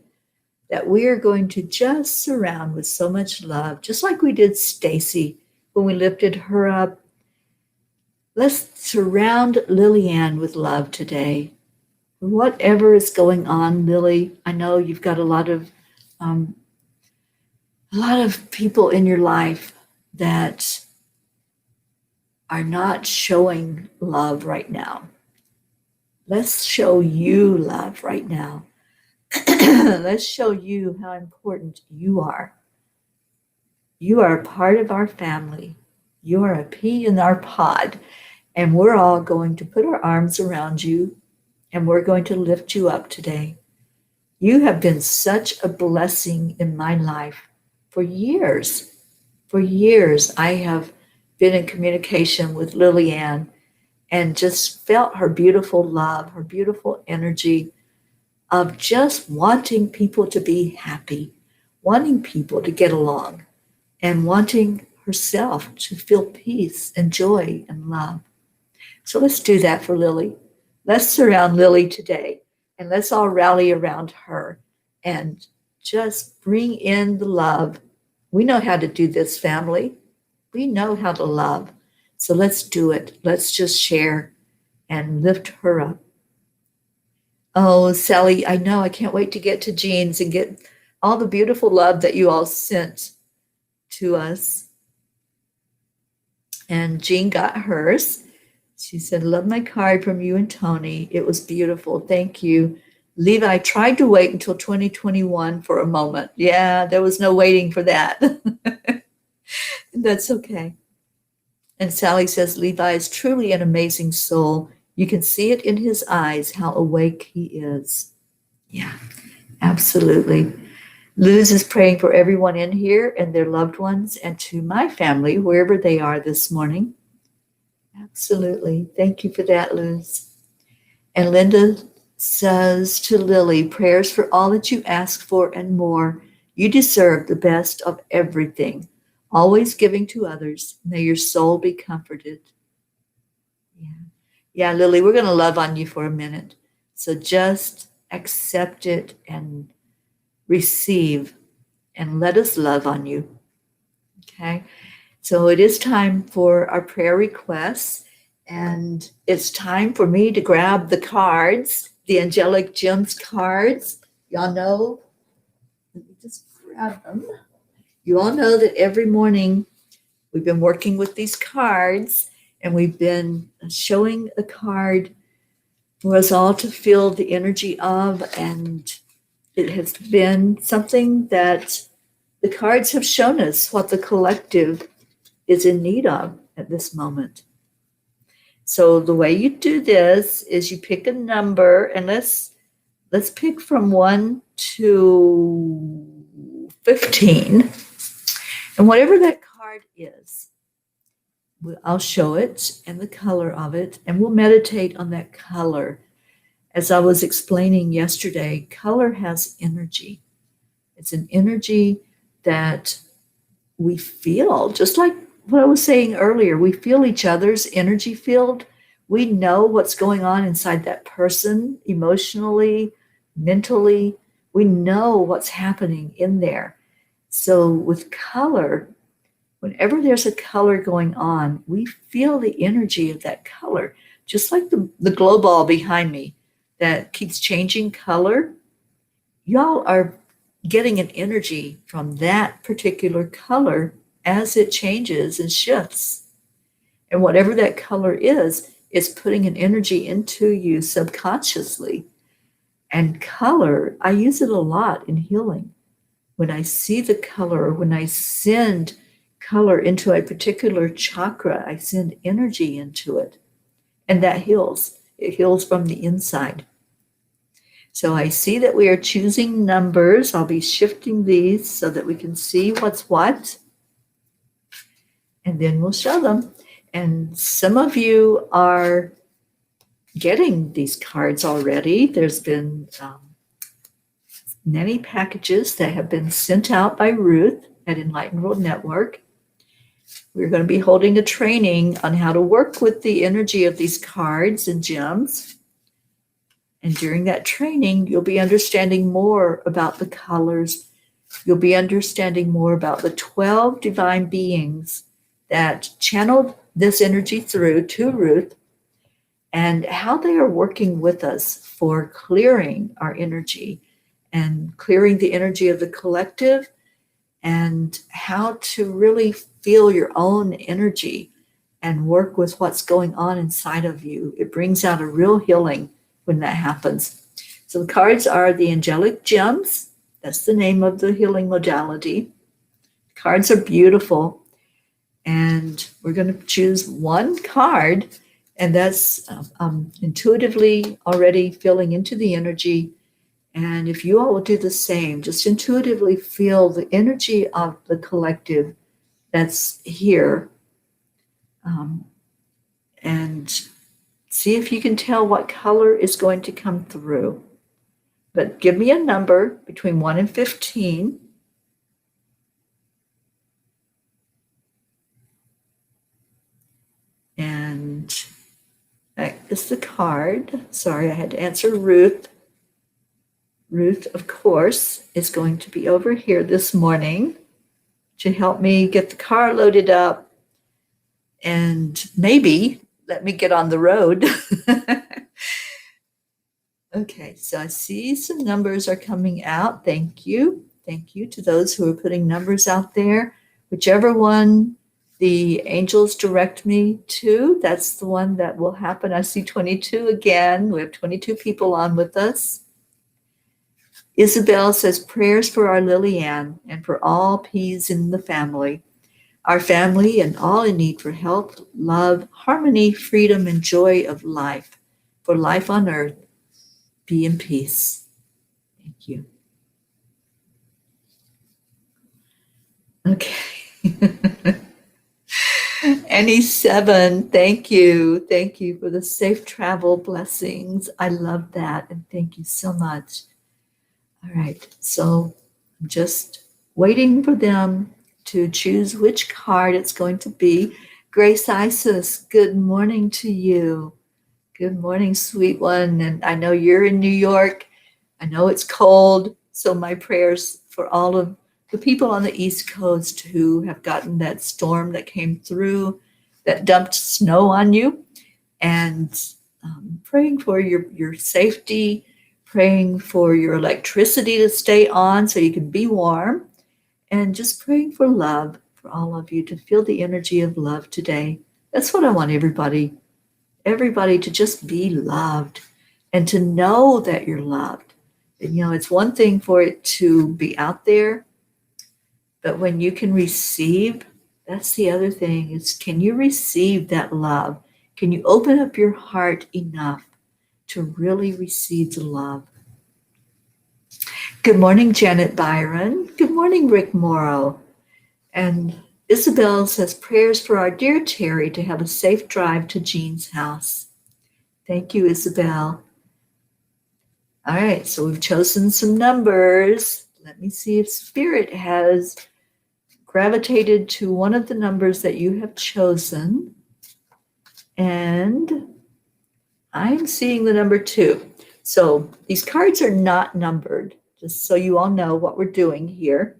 that we are going to just surround with so much love, just like we did Stacy when we lifted her up. Let's surround Lily Ann with love today. Whatever is going on, Lily, I know you've got a lot of people in your life that are not showing love right now. Let's show you love right now. Let's show you how important you are. You are a part of our family. You are a pea in our pod, and we're all going to put our arms around you, and we're going to lift you up today. You have been such a blessing in my life for years. For years, I have been in communication with Lily Ann and just felt her beautiful love, her beautiful energy of just wanting people to be happy, wanting people to get along, and wanting herself to feel peace and joy and love. So let's do that for Lily. Let's surround Lily today, and let's all rally around her and just bring in the love. We know how to do this, family. We know how to love. So let's do it. Let's just share and lift her up. Oh, Sally, I know. I can't wait to get to Jean's and get all the beautiful love that you all sent to us. And Jean got hers. She said, love my card from you and Tony. It was beautiful. Thank you. Levi tried to wait until 2021 for a moment. Yeah, there was no waiting for that. That's okay. And Sally says, Levi is truly an amazing soul. You can see it in his eyes, how awake he is. Yeah, absolutely. Luz is praying for everyone in here and their loved ones and to my family, wherever they are this morning. Absolutely. Thank you for that, Luz. And Linda says to Lily, prayers for all that you ask for and more. You deserve the best of everything, always giving to others. May your soul be comforted. Yeah. Yeah, Lily, we're going to love on you for a minute. So just accept it and receive and let us love on you. Okay. So it is time for our prayer requests. And it's time for me to grab the cards, the Angelic Gems cards. Y'all know, let me just grab them. You all know that every morning we've been working with these cards and we've been showing a card for us all to feel the energy of. And it has been something that the cards have shown us what the collective is in need of at this moment. So the way you do this is you pick a number, and let's pick from 1 to 15. And whatever that card is, I'll show it and the color of it, and we'll meditate on that color. As I was explaining yesterday, color has energy. It's an energy that we feel, just like what I was saying earlier. We feel each other's energy field. We know what's going on inside that person emotionally, mentally. We know what's happening in there. So with color, whenever there's a color going on, we feel the energy of that color, just like the glow ball behind me that keeps changing color. Y'all are getting an energy from that particular color as it changes and shifts. And whatever that color is putting an energy into you subconsciously. And color, I use it a lot in healing. When I see the color, or when I send color into a particular chakra, I send energy into it. And that heals. It heals from the inside. So I see that we are choosing numbers. I'll be shifting these so that we can see what's what. And then we'll show them. And some of you are getting these cards already. There's been many packages that have been sent out by Ruth at Enlightened World Network. We're going to be holding a training on how to work with the energy of these cards and gems. And during that training, you'll be understanding more about the colors. You'll be understanding more about the 12 divine beings that channeled this energy through to Ruth and how they are working with us for clearing our energy and clearing the energy of the collective, and how to really feel your own energy and work with what's going on inside of you. It brings out a real healing when that happens. So the cards are the Angelic Gems. That's the name of the healing modality. The cards are beautiful. And we're going to choose one card, and that's intuitively already feeling into the energy. And if you all will do the same, just intuitively feel the energy of the collective that's here, and see if you can tell what color is going to come through. But give me a number between 1 and 15. And that is the card. Sorry, I had to answer Ruth. Ruth, of course, is going to be over here this morning to help me get the car loaded up and maybe let me get on the road. Okay, so I see some numbers are coming out. Thank you. Thank you to those who are putting numbers out there. Whichever one the angels direct me to, that's the one that will happen. I see 22 again. We have 22 people on with us. Isabel says, prayers for our Lillian and for all peas in the family. Our family and all in need for health, love, harmony, freedom, and joy of life. For life on earth, be in peace. Thank you. Okay. Any seven, thank you. Thank you for the safe travel blessings. I love that. And thank you so much. All right. So I'm just waiting for them to choose which card it's going to be. Grace Isis, good morning to you. Good morning, sweet one. And I know you're in New York. I know it's cold. So my prayers for all of the people on the East Coast who have gotten that storm that came through that dumped snow on you, and praying for your safety, praying for your electricity to stay on so you can be warm, and just praying for love for all of you to feel the energy of love today. That's what I want everybody to just be loved and to know that you're loved. And, it's one thing for it to be out there, but when you can receive, that's the other thing is, can you receive that love? Can you open up your heart enough to really receive the love? Good morning, Janet Byron. Good morning, Rick Morrow. And Isabel says prayers for our dear Teri to have a safe drive to Jean's house. Thank you, Isabel. All right, so we've chosen some numbers. Let me see if Spirit has gravitated to one of the numbers that you have chosen. And I'm seeing the number 2. So these cards are not numbered, just so you all know what we're doing here.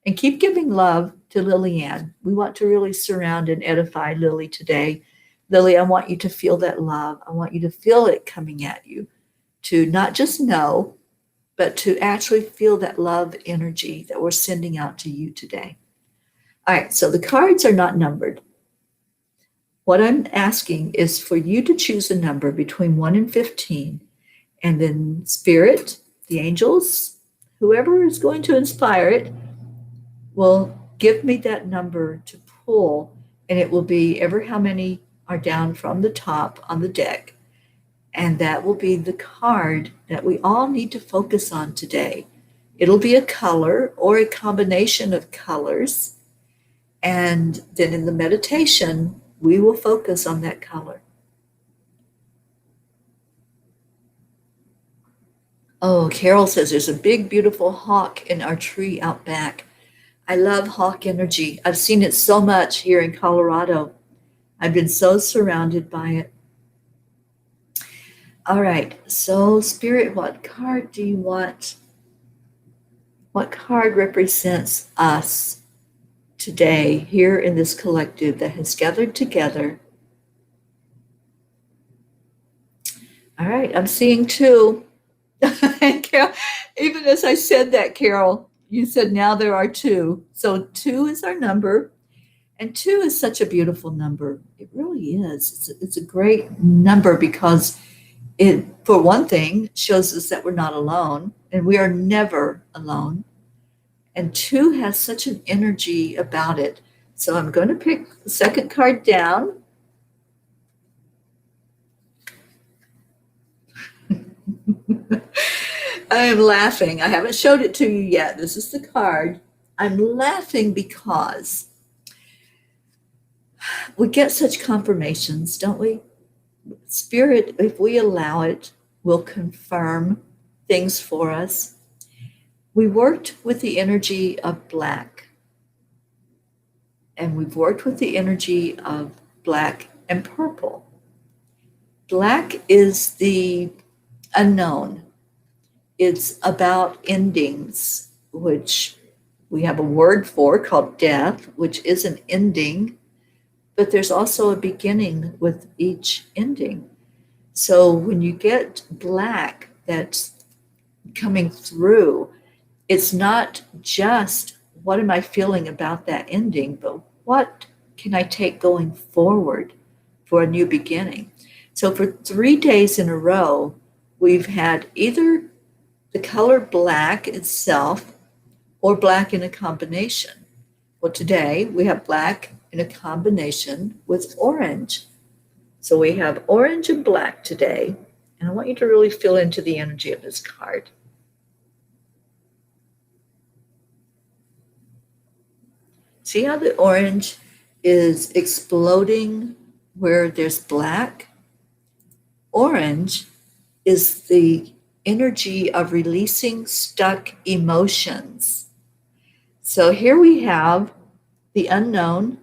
And keep giving love to Lillian. We want to really surround and edify Lily today. Lily, I want you to feel that love. I want you to feel it coming at you, to not just know, but to actually feel that love energy that we're sending out to you today. All right, so the cards are not numbered. What I'm asking is for you to choose a number between 1 and 15, and then Spirit, the angels, whoever is going to inspire it, will give me that number to pull, and it will be ever how many are down from the top on the deck. And that will be the card that we all need to focus on today. It'll be a color or a combination of colors. And then in the meditation, we will focus on that color. Oh, Carol says there's a big, beautiful hawk in our tree out back. I love hawk energy. I've seen it so much here in Colorado. I've been so surrounded by it. All right, so Spirit, what card do you want? What card represents us today here in this collective that has gathered together? All right, I'm seeing 2. And Carol, even as I said that, Carol, you said now there are 2. So 2 is our number. And 2 is such a beautiful number. It really is. It's a great number because it, for one thing, shows us that we're not alone, and we are never alone. And 2 has such an energy about it. So I'm going to pick the second card down. I am laughing. I haven't showed it to you yet. This is the card. I'm laughing because we get such confirmations, don't we? Spirit, if we allow it, will confirm things for us. We worked with the energy of black, and we've worked with the energy of black and purple. Black is the unknown. It's about endings, which we have a word for called death, which is an ending, but there's also a beginning with each ending. So when you get black that's coming through, it's not just what am I feeling about that ending, but what can I take going forward for a new beginning? So for 3 days in a row, we've had either the color black itself or black in a combination. Well, today we have black in a combination with orange. So we have orange and black today, and I want you to really feel into the energy of this card. See how the orange is exploding where there's black? Orange is the energy of releasing stuck emotions. So here we have the unknown.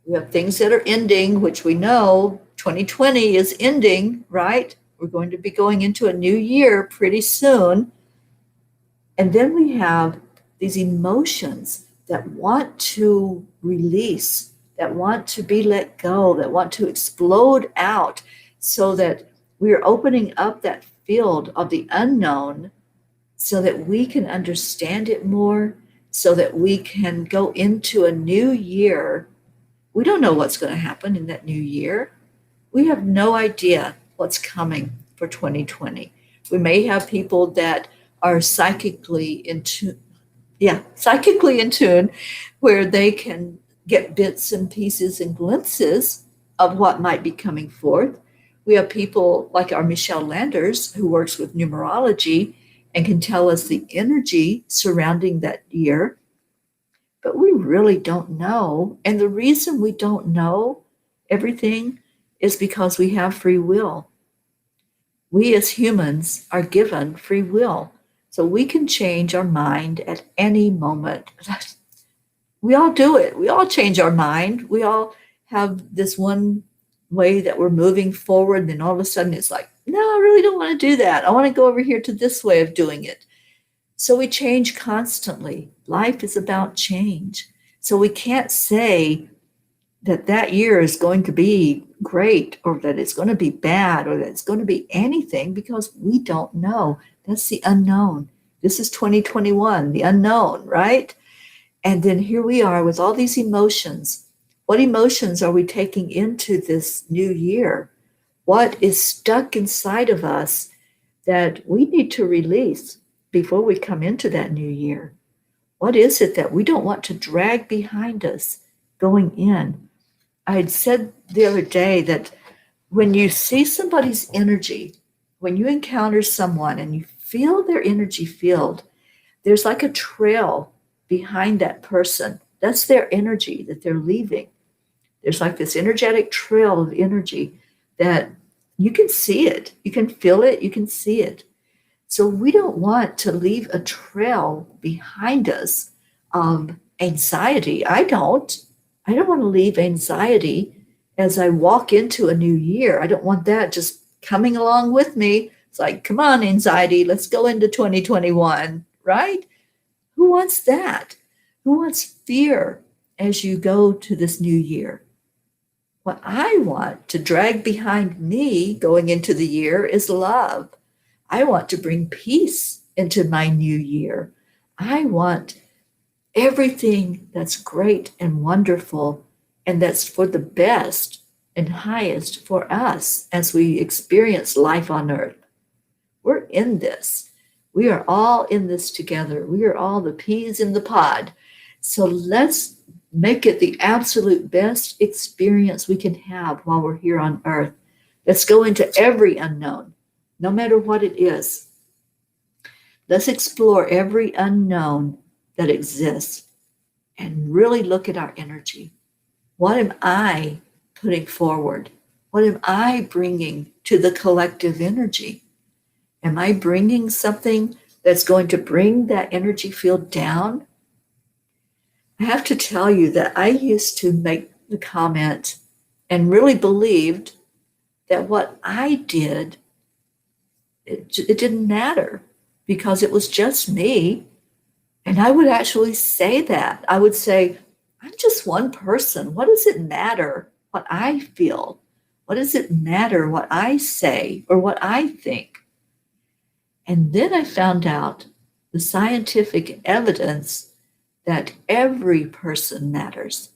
We have things that are ending, which we know 2020 is ending, right? We're going to be going into a new year pretty soon. And then we have these emotions that want to release, that want to be let go, that want to explode out so that we are opening up that field of the unknown so that we can understand it more, so that we can go into a new year. We don't know what's going to happen in that new year. We have no idea what's coming for 2020. We may have people that are psychically in tune, where they can get bits and pieces and glimpses of what might be coming forth. We have people like our Michelle Landers, who works with numerology and can tell us the energy surrounding that year. But we really don't know. And the reason we don't know everything is because we have free will. We as humans are given free will. So we can change our mind at any moment. We all do it. We all change our mind. We all have this one way that we're moving forward. And then all of a sudden it's like, no, I really don't want to do that. I want to go over here to this way of doing it. So we change constantly. Life is about change. So we can't say that that year is going to be great or that it's going to be bad or that it's going to be anything because we don't know. That's the unknown. This is 2021, the unknown, right? And then here we are with all these emotions. What emotions are we taking into this new year? What is stuck inside of us that we need to release before we come into that new year? What is it that we don't want to drag behind us going in? I had said the other day that when you see somebody's energy, when you encounter someone and you feel their energy field, there's like a trail behind that person. That's their energy that they're leaving. There's like this energetic trail of energy that you can see it, you can feel it, you can see it. So we don't want to leave a trail behind us of anxiety. I don't want to leave anxiety as I walk into a new year. I don't want that just coming along with me. It's like, come on, anxiety, let's go into 2021, right? Who wants that? Who wants fear as you go to this new year? What I want to drag behind me going into the year is love. I want to bring peace into my new year. I want everything that's great and wonderful and that's for the best and highest for us as we experience life on earth. We're in this. We are all in this together. We are all the peas in the pod. So let's make it the absolute best experience we can have while we're here on earth. Let's go into every unknown, no matter what it is. Let's explore every unknown that exists and really look at our energy. What am I putting forward? What am I bringing to the collective energy? Am I bringing something that's going to bring that energy field down? I have to tell you that I used to make the comment and really believed that what I did, it didn't matter because it was just me. And I would actually say that. I would say, I'm just one person. What does it matter what I feel? What does it matter what I say or what I think? And then I found out the scientific evidence that every person matters.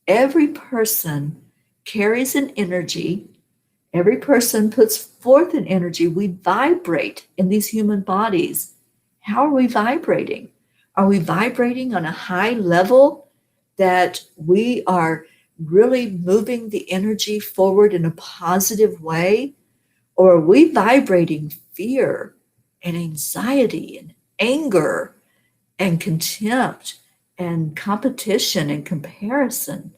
Every person carries an energy. Every person puts forth an energy. We vibrate in these human bodies. How are we vibrating? Are we vibrating on a high level that we are really moving the energy forward in a positive way? Or are we vibrating fear and anxiety and anger and contempt and competition and comparison.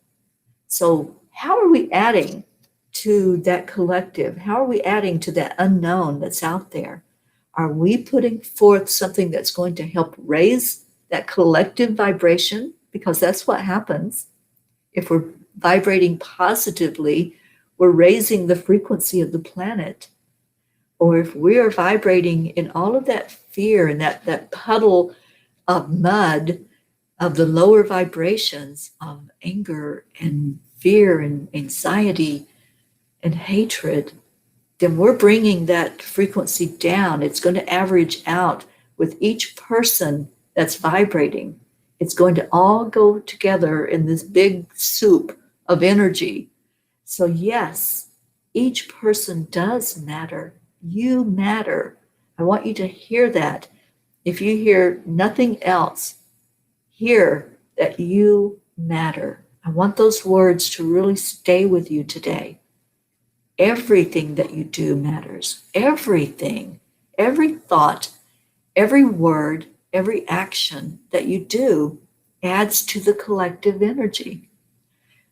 So how are we adding to that collective? How are we adding to that unknown that's out there? Are we putting forth something that's going to help raise that collective vibration? Because that's what happens. If we're vibrating positively, we're raising the frequency of the planet. Or if we are vibrating in all of that fear and that puddle of mud of the lower vibrations of anger and fear and anxiety and hatred, then we're bringing that frequency down. It's going to average out with each person that's vibrating. It's going to all go together in this big soup of energy. So yes, each person does matter. You matter. I want you to hear that. If you hear nothing else, hear that you matter. I want those words to really stay with you today. Everything that you do matters. Everything, every thought, every word, every action that you do adds to the collective energy.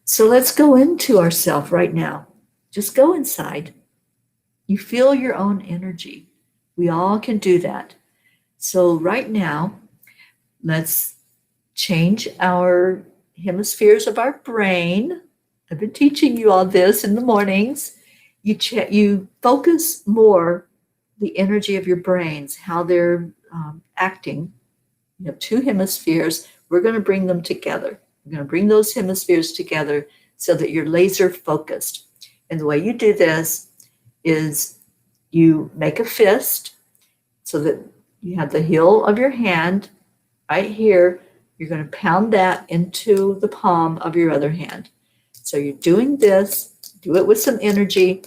So let's go into ourselves right now. Just go inside. You feel your own energy. We all can do that. So right now, let's change our hemispheres of our brain. I've been teaching you all this in the mornings. You focus more the energy of your brains, how they're acting. You have two hemispheres. We're going to bring them together. We're going to bring those hemispheres together so that you're laser focused. And the way you do this is you make a fist so that you have the heel of your hand right here. You're going to pound that into the palm of your other hand. So you're doing this. Do it with some energy.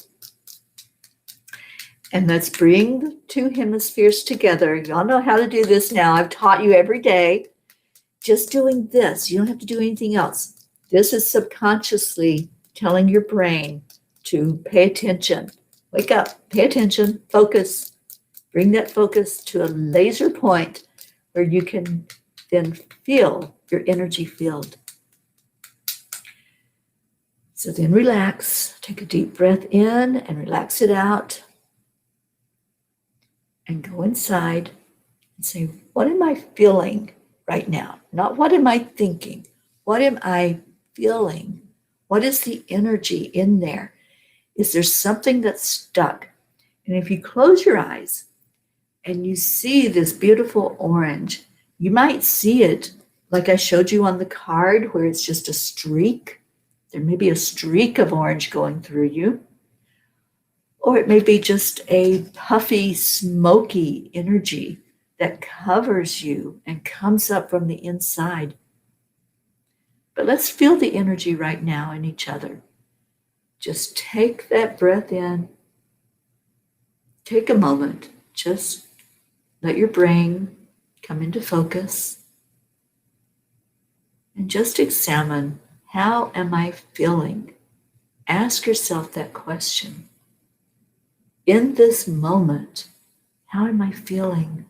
And let's bring the two hemispheres together. Y'all know how to do this now. I've taught you every day. Just doing this. You don't have to do anything else. This is subconsciously telling your brain to pay attention. Wake up, pay attention, focus. Bring that focus to a laser point where you can then feel your energy field. So then relax. Take a deep breath in and relax it out. And go inside and say, what am I feeling right now? Not what am I thinking? What am I feeling? What is the energy in there? Is there something that's stuck? And if you close your eyes and you see this beautiful orange, you might see it like I showed you on the card where it's just a streak. There may be a streak of orange going through you. Or it may be just a puffy, smoky energy that covers you and comes up from the inside. But let's feel the energy right now in each other. Just take that breath in. Take a moment. Just let your brain come into focus. And just examine, how am I feeling? Ask yourself that question. In this moment, how am I feeling?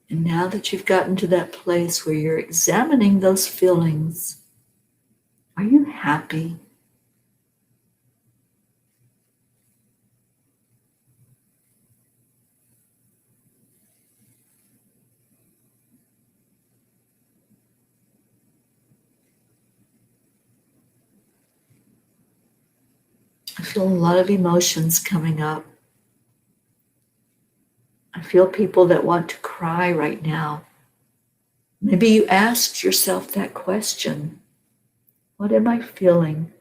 And now that you've gotten to that place where you're examining those feelings, are you happy? I feel a lot of emotions coming up. I feel people that want to cry right now. Maybe you asked yourself that question. What am I feeling?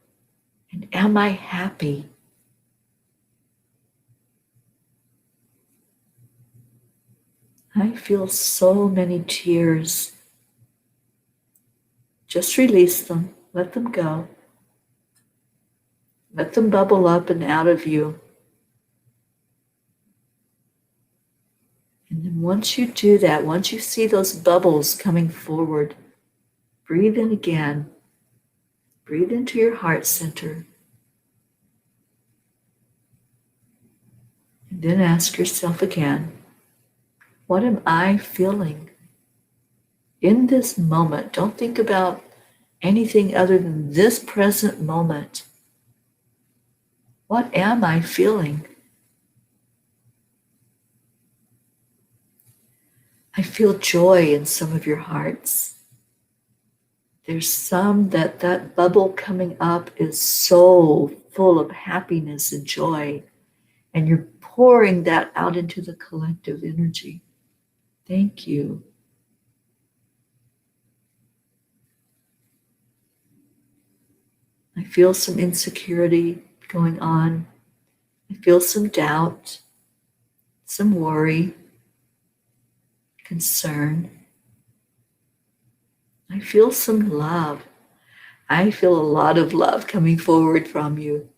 And am I happy? I feel so many tears. Just release them. Let them go. Let them bubble up and out of you. And then once you do that, once you see those bubbles coming forward, breathe in again. Breathe into your heart center. And then ask yourself again, what am I feeling in this moment? Don't think about anything other than this present moment. What am I feeling? I feel joy in some of your hearts. There's some that bubble coming up is so full of happiness and joy, and you're pouring that out into the collective energy. Thank you. I feel some insecurity going on. I feel some doubt, some worry, concern. I feel some love. I feel a lot of love coming forward from you.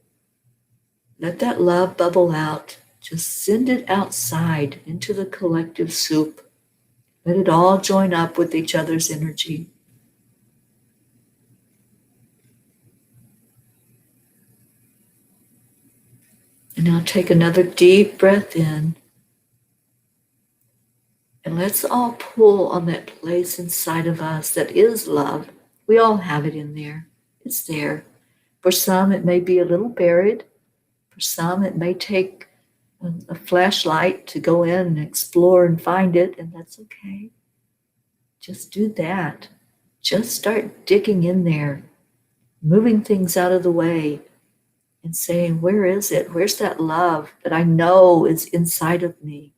Let that love bubble out. Just send it outside into the collective soup. Let it all join up with each other's energy. And now take another deep breath in. And let's all pull on that place inside of us that is love. We all have it in there. It's there. For some, it may be a little buried. For some, it may take a flashlight to go in and explore and find it, and that's okay. Just do that. Just start digging in there, moving things out of the way, and saying, where is it? Where's that love that I know is inside of me?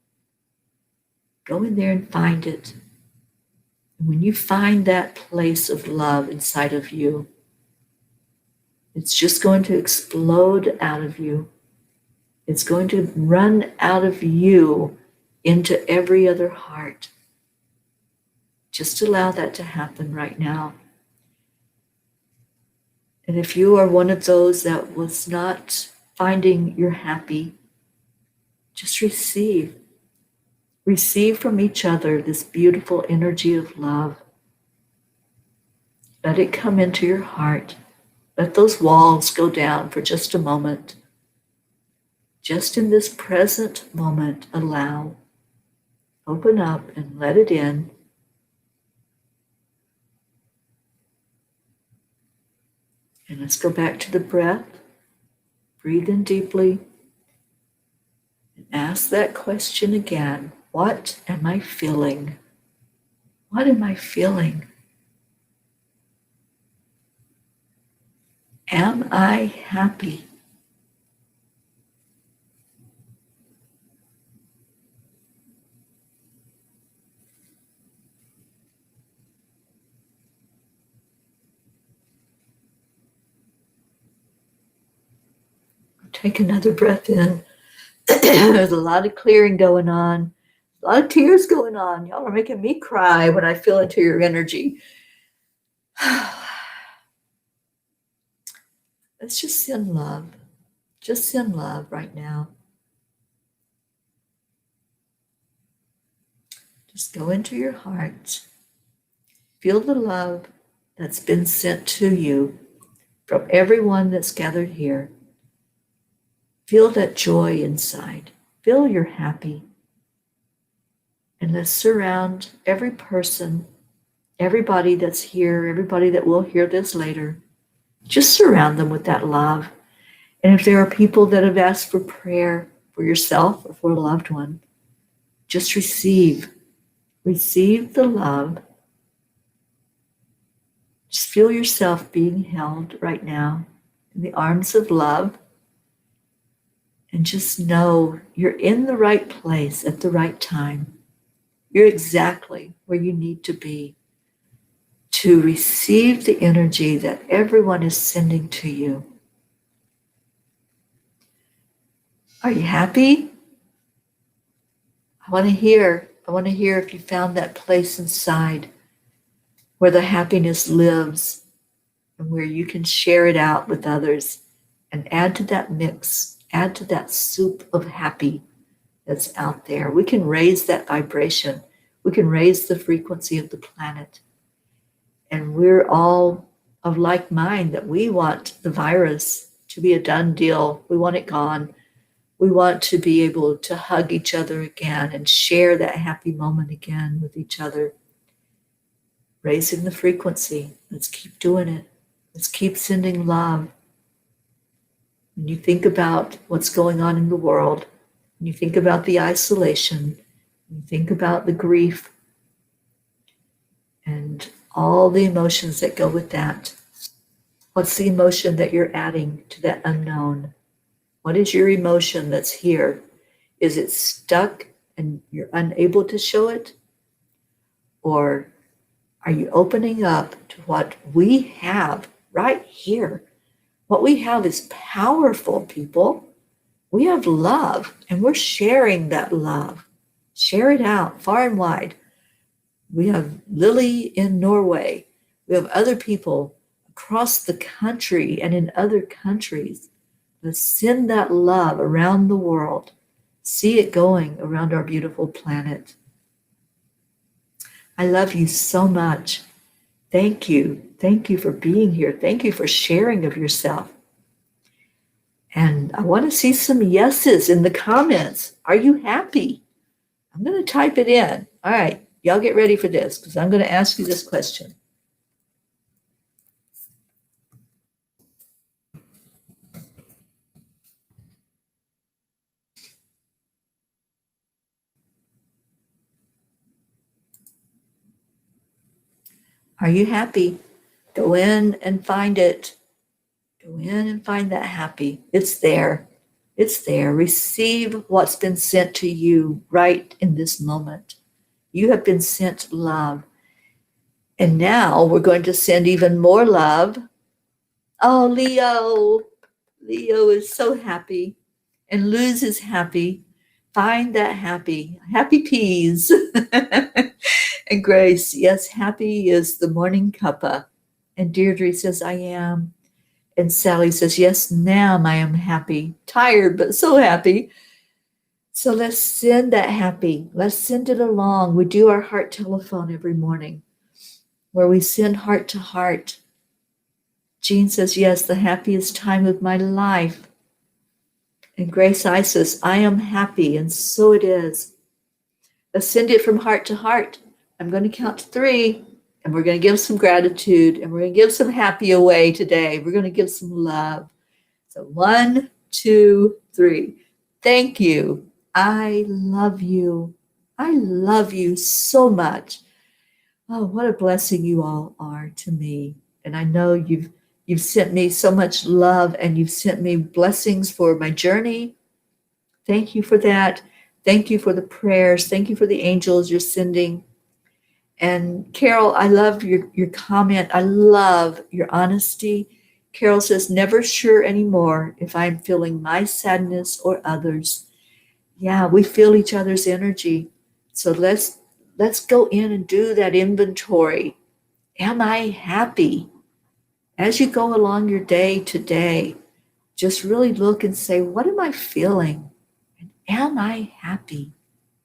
Go in there and find it. And when you find that place of love inside of you, it's just going to explode out of you. It's going to run out of you into every other heart. Just allow that to happen right now. And if you are one of those that was not finding you're happy, just receive. Receive from each other this beautiful energy of love. Let it come into your heart. Let those walls go down for just a moment. Just in this present moment, allow. Open up and let it in. And let's go back to the breath. Breathe in deeply. And ask that question again. What am I feeling? What am I feeling? Am I happy? Take another breath in. There's a lot of clearing going on. A lot of tears going on. Y'all are making me cry when I feel into your energy. Let's just send love. Just send love right now. Just go into your heart. Feel the love that's been sent to you from everyone that's gathered here. Feel that joy inside. Feel you're happy. And let's surround every person, everybody that's here, everybody that will hear this later. Just surround them with that love. And if there are people that have asked for prayer for yourself or for a loved one, just receive. Receive the love. Just feel yourself being held right now in the arms of love. And just know you're in the right place at the right time. You're exactly where you need to be to receive the energy that everyone is sending to you. Are you happy? I want to hear if you found that place inside where the happiness lives and where you can share it out with others and add to that mix, add to that soup of happy that's out there. We can raise that vibration. We can raise the frequency of the planet. And we're all of like mind that we want the virus to be a done deal. We want it gone. We want to be able to hug each other again and share that happy moment again with each other. Raising the frequency. Let's keep doing it. Let's keep sending love. When you think about what's going on in the world, when you think about the isolation, when you think about the grief and all the emotions that go with that, what's the emotion that you're adding to that unknown? What is your emotion that's here? Is it stuck and you're unable to show it? Or are you opening up to what we have right here? What we have is powerful, people. We have love, and we're sharing that love. Share it out far and wide. We have Lily in Norway. We have other people across the country and in other countries. Let's send that love around the world. See it going around our beautiful planet. I love you so much. Thank you. Thank you for being here. Thank you for sharing of yourself. And I want to see some yeses in the comments. Are you happy? I'm going to type it in. All right. Y'all get ready for this because I'm going to ask you this question. Are you happy? Go in and find it. Go in and find that happy. It's there. It's there. Receive what's been sent to you right in this moment. You have been sent love. And now we're going to send even more love. Oh, Leo. Leo is so happy. And Luz is happy. Find that happy. Happy peas. And Grace, yes, happy is the morning cuppa. And Deirdre says, I am. And Sally says, yes, ma'am, I am happy. Tired, but so happy. So let's send that happy. Let's send it along. We do our heart telephone every morning where we send heart to heart. Jean says, yes, the happiest time of my life. And Grace I says, I am happy, and so it is. Let's send it from heart to heart. I'm going to count to 3, and we're going to give some gratitude, and we're going to give some happy away today. We're going to give some love. So 1, 2, 3. Thank you. I love you. I love you so much. Oh, what a blessing you all are to me. And I know you've sent me so much love, and you've sent me blessings for my journey. Thank you for that. Thank you for the prayers. Thank you for the angels you're sending. And Carol, I love your comment. I love your honesty. Carol says, never sure anymore if I'm feeling my sadness or others. Yeah, we feel each other's energy. So let's go in and do that inventory. Am I happy? As you go along your day today, just really look and say, what am I feeling? And am I happy?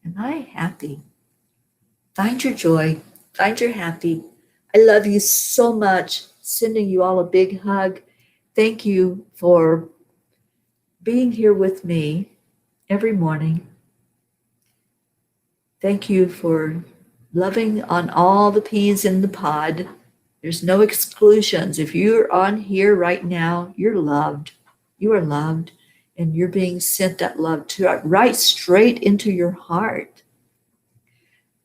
Am I happy? Find your joy. Find your happy. I love you so much. Sending you all a big hug. Thank you for being here with me every morning. Thank you for loving on all the peas in the pod. There's no exclusions. If you're on here right now, you're loved. You are loved, and you're being sent that love right straight into your heart.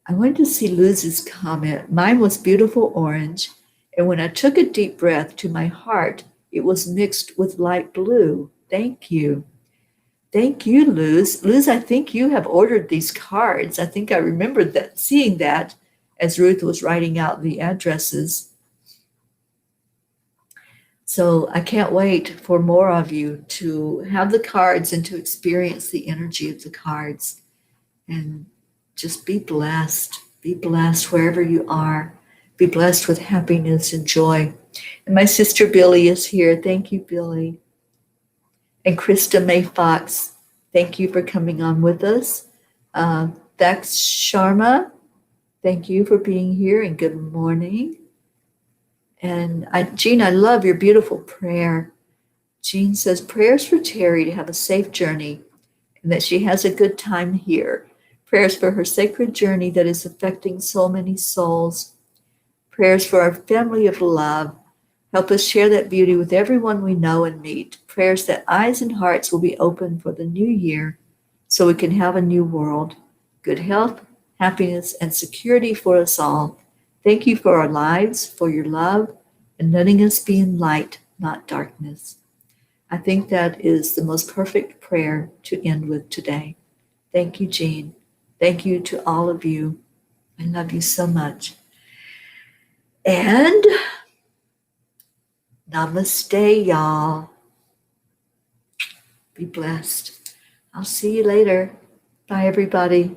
I wanted to see Luz's comment. Mine was beautiful orange, and when I took a deep breath to my heart, it was mixed with light blue. Thank you. Thank you, Luz. Luz, I think you have ordered these cards. I think I remembered that, seeing that as Ruth was writing out the addresses. So I can't wait for more of you to have the cards and to experience the energy of the cards. And just be blessed. Be blessed wherever you are. Be blessed with happiness and joy. And my sister Billy is here. Thank you, Billy. And Krista May Fox, Thank you for coming on with us. Bex Sharma, thank you for being here and good morning. And Jean, I love your beautiful prayer. Jean says, prayers for Teri to have a safe journey and that she has a good time here. Prayers for her sacred journey that is affecting so many souls. Prayers for our family of love. Help us share that beauty with everyone we know and meet. Prayers that eyes and hearts will be open for the new year so we can have a new world. Good health, happiness, and security for us all. Thank you for our lives, for your love, and letting us be in light, not darkness. I think that is the most perfect prayer to end with today. Thank you, Jean. Thank you to all of you. I love you so much. And namaste, y'all. Be blessed. I'll see you later. Bye, everybody.